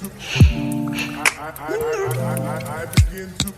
I begin to.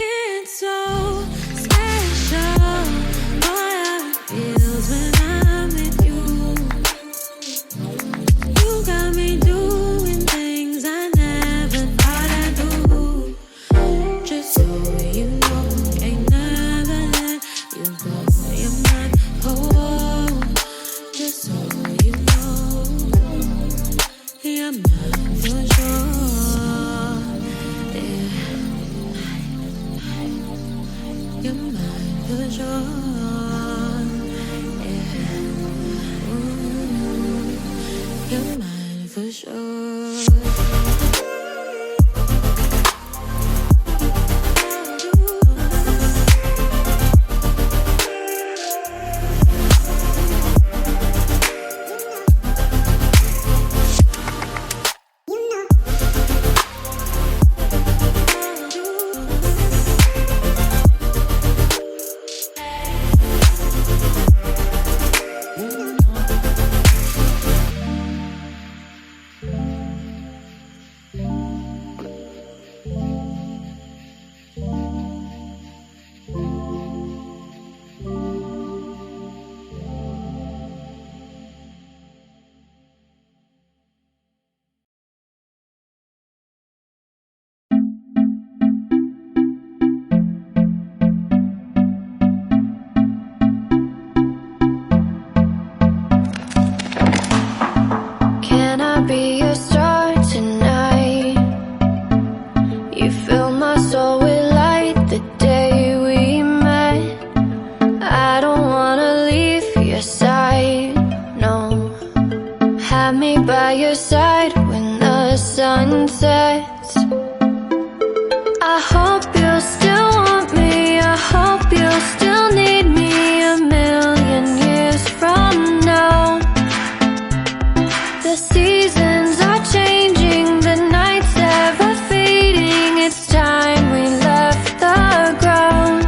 It's so special, boy, how it feels when I'm with you. You got me doing things I never thought I'd do. Just so you know, ain't never let you go. You're mine, oh, just so you know, you're mine for sure. You're mine for sure. Yeah. Ooh, you're mine for sure. Can I be your star tonight? You fill my soul with light the day we met. I don't wanna leave your side, no. Have me by your side when the sun sets. I hope you'll still want me. I hope you'll still need me 1,000,000 years from now. The seasons are changing, the nights ever fading. It's time we left the ground.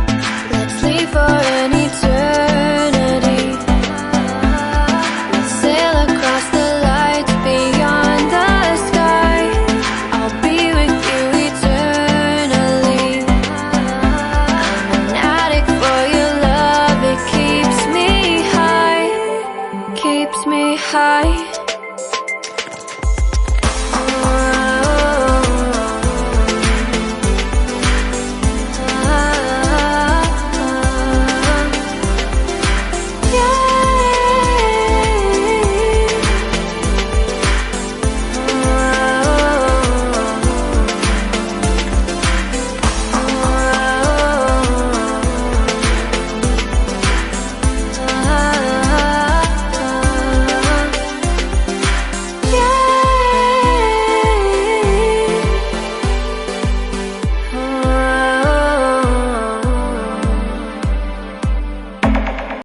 Let's leave for an eternity. Let's sail across the lights beyond the sky. I'll be with you eternally. I'm an addict for your love. It keeps me high, keeps me high.